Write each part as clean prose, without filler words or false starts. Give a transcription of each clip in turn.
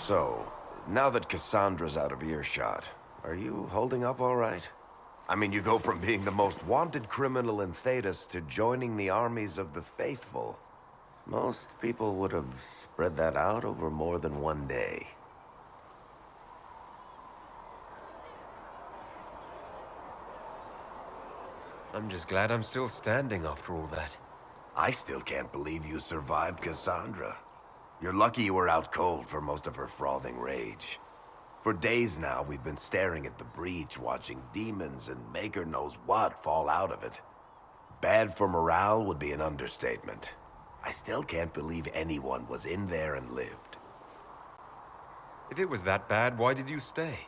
So, now that Cassandra's out of earshot, are you holding up all right? I mean, you go from being the most wanted criminal in Thedas to joining the armies of the faithful. Most people would have spread that out over more than one day. I'm just glad I'm still standing after all that. I still can't believe you survived Cassandra. You're lucky you were out cold for most of her frothing rage. For days now, we've been staring at the breach, watching demons and maker knows what fall out of it. Bad for morale would be an understatement. I still can't believe anyone was in there and lived. If it was that bad, why did you stay?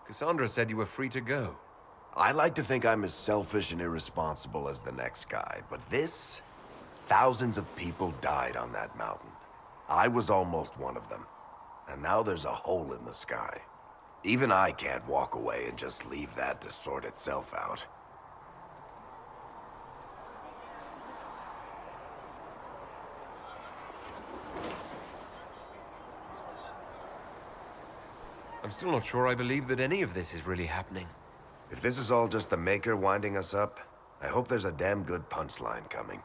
Cassandra said you were free to go. I like to think I'm as selfish and irresponsible as the next guy, but this... Thousands of people died on that mountain. I was almost one of them. And now there's a hole in the sky. Even I can't walk away and just leave that to sort itself out. I'm still not sure I believe that any of this is really happening. If this is all just the Maker winding us up, I hope there's a damn good punchline coming.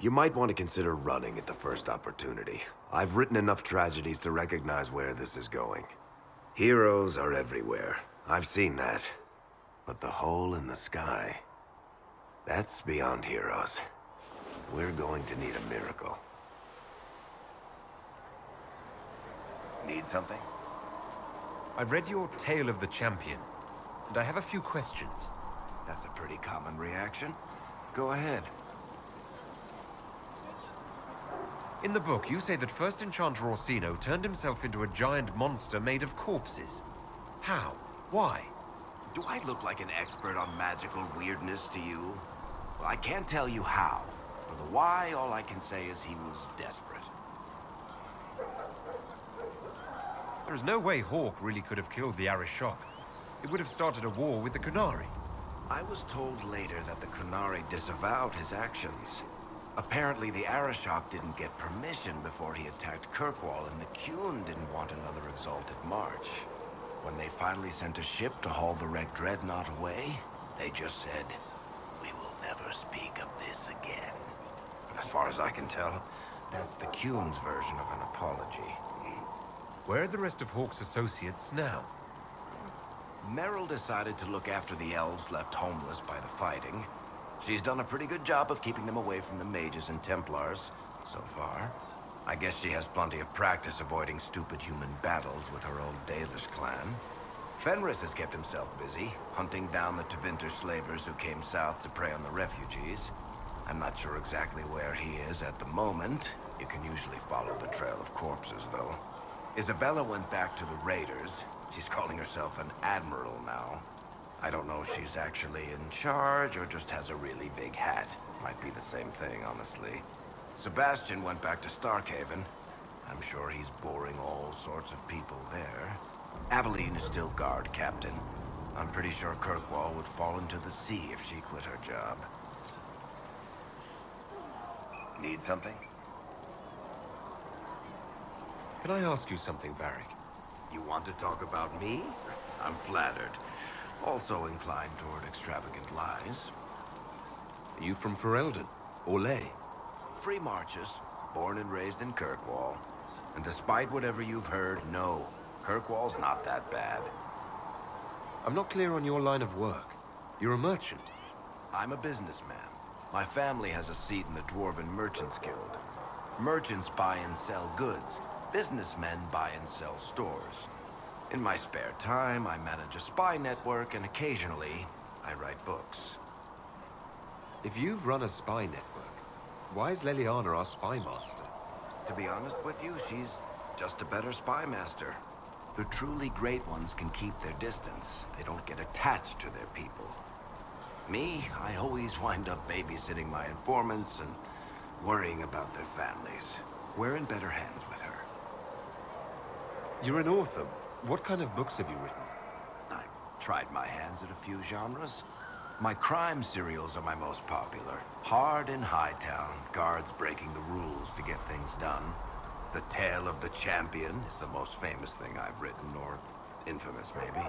You might want to consider running at the first opportunity. I've written enough tragedies to recognize where this is going. Heroes are everywhere. I've seen that. But the hole in the sky... that's beyond heroes. We're going to need a miracle. Need something? I've read your Tale of the Champion, and I have a few questions. That's a pretty common reaction. Go ahead. In the book, you say that First Enchanter Orsino turned himself into a giant monster made of corpses. How? Why? Do I look like an expert on magical weirdness to you? Well, I can't tell you how. For the why, all I can say is he was desperate. There is no way Hawk really could have killed the Arishok. It would have started a war with the Qunari. I was told later that the Qunari disavowed his actions. Apparently, the Arishok didn't get permission before he attacked Kirkwall, and the Qun didn't want another exalted march. When they finally sent a ship to haul the wrecked dreadnought away, they just said, "We will never speak of this again." As far as I can tell, that's the Qun's version of an apology. Where are the rest of Hawk's associates now? Merrill decided to look after the elves left homeless by the fighting. She's done a pretty good job of keeping them away from the mages and Templars, so far. I guess she has plenty of practice avoiding stupid human battles with her old Dalish clan. Fenris has kept himself busy, hunting down the Tevinter slavers who came south to prey on the refugees. I'm not sure exactly where he is at the moment. You can usually follow the trail of corpses, though. Isabella went back to the raiders. She's calling herself an admiral now. I don't know if she's actually in charge or just has a really big hat. Might be the same thing, honestly. Sebastian went back to Starkhaven. I'm sure he's boring all sorts of people there. Aveline is still guard captain. I'm pretty sure Kirkwall would fall into the sea if she quit her job. Need something? Can I ask you something, Varric? You want to talk about me? I'm flattered. Also inclined toward extravagant lies. Are you from Ferelden? Or Ley? Free marches, born and raised in Kirkwall. And despite whatever you've heard, no, Kirkwall's not that bad. I'm not clear on your line of work. You're a merchant. I'm a businessman. My family has a seat in the Dwarven Merchants Guild. Merchants buy and sell goods. Businessmen buy and sell stores. In my spare time, I manage a spy network, and occasionally, I write books. If you've run a spy network, why is Leliana our spy master? To be honest with you, she's just a better spy master. The truly great ones can keep their distance. They don't get attached to their people. Me, I always wind up babysitting my informants and worrying about their families. We're in better hands with her. You're an author. What kind of books have you written? I've tried my hands at a few genres. My crime serials are my most popular. Hard in Hightown, guards breaking the rules to get things done. The Tale of the Champion is the most famous thing I've written, or infamous, maybe.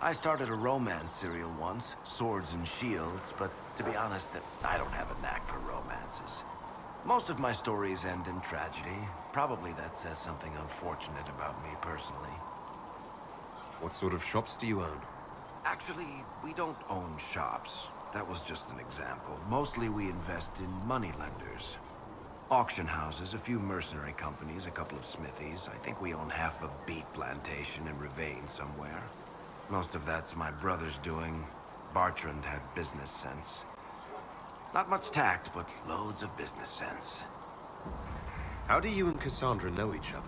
I started a romance serial once, Swords and Shields, but to be honest, I don't have a knack for romances. Most of my stories end in tragedy. Probably that says something unfortunate about me personally. What sort of shops do you own? Actually, we don't own shops. That was just an example. Mostly we invest in moneylenders. Auction houses, a few mercenary companies, a couple of smithies. I think we own half a beet plantation in Ravane somewhere. Most of that's my brother's doing. Bartrand had business sense. Not much tact, but loads of business sense. How do you and Cassandra know each other?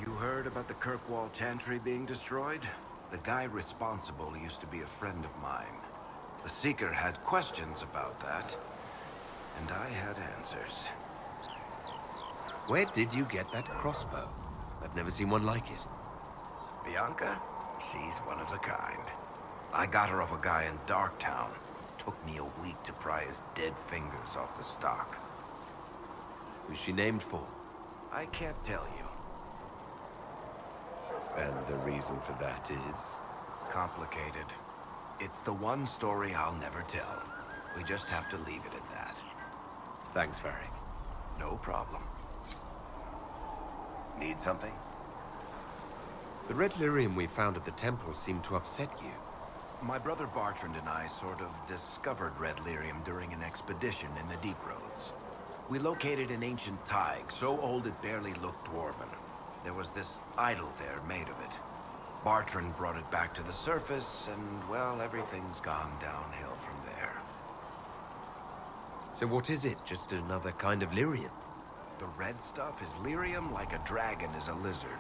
You heard about the Kirkwall Chantry being destroyed? The guy responsible used to be a friend of mine. The Seeker had questions about that, and I had answers. Where did you get that crossbow? I've never seen one like it. Bianca? She's one of a kind. I got her off a guy in Darktown. Took me a week to pry his dead fingers off the stock. Who's she named for? I can't tell you. And the reason for that is? Complicated. It's the one story I'll never tell. We just have to leave it at that. Thanks, Varric. No problem. Need something? The red lyrium we found at the temple seemed to upset you. My brother Bartrand and I sort of discovered red lyrium during an expedition in the Deep Roads. We located an ancient thaig, so old it barely looked dwarven. There was this idol there made of it. Bartrand brought it back to the surface, and, well, everything's gone downhill from there. So what is it? Just another kind of lyrium? The red stuff is lyrium like a dragon is a lizard.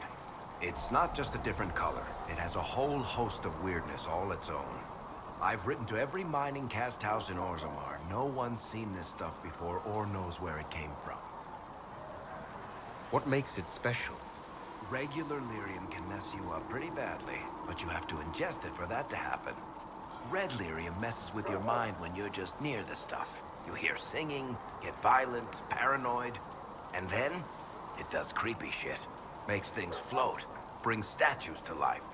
It's not just a different color. It has a whole host of weirdness all its own. I've written to every mining cast house in Orzammar. No one's seen this stuff before or knows where it came from. What makes it special? Regular lyrium can mess you up pretty badly, but you have to ingest it for that to happen. Red lyrium messes with your mind when you're just near the stuff. You hear singing, get violent, paranoid, and then it does creepy shit. Makes things float, brings statues to life.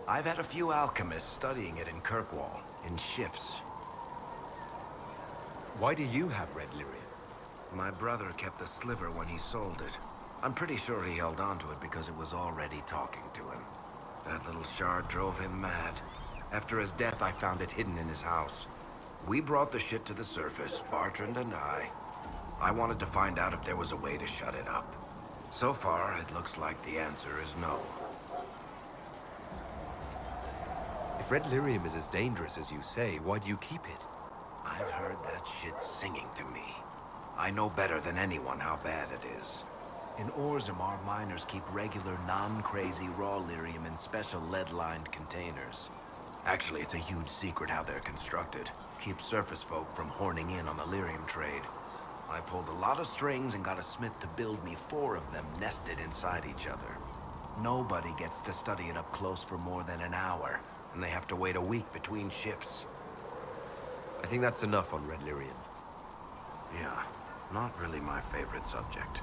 I've had a few alchemists studying it in Kirkwall, in shifts. Why do you have red lyrium? My brother kept a sliver when he sold it. I'm pretty sure he held on to it because it was already talking to him. That little shard drove him mad. After his death, I found it hidden in his house. We brought the shit to the surface, Bartrand and I. I wanted to find out if there was a way to shut it up. So far, it looks like the answer is no. If red lyrium is as dangerous as you say, why do you keep it? I've heard that shit singing to me. I know better than anyone how bad it is. In Orzammar, miners keep regular, non-crazy raw lyrium in special lead-lined containers. Actually, it's a huge secret how they're constructed. Keeps surface folk from horning in on the lyrium trade. I pulled a lot of strings and got a smith to build me 4 of them nested inside each other. Nobody gets to study it up close for more than an hour, and they have to wait a week between shifts. I think that's enough on red lyrium. Yeah, not really my favorite subject.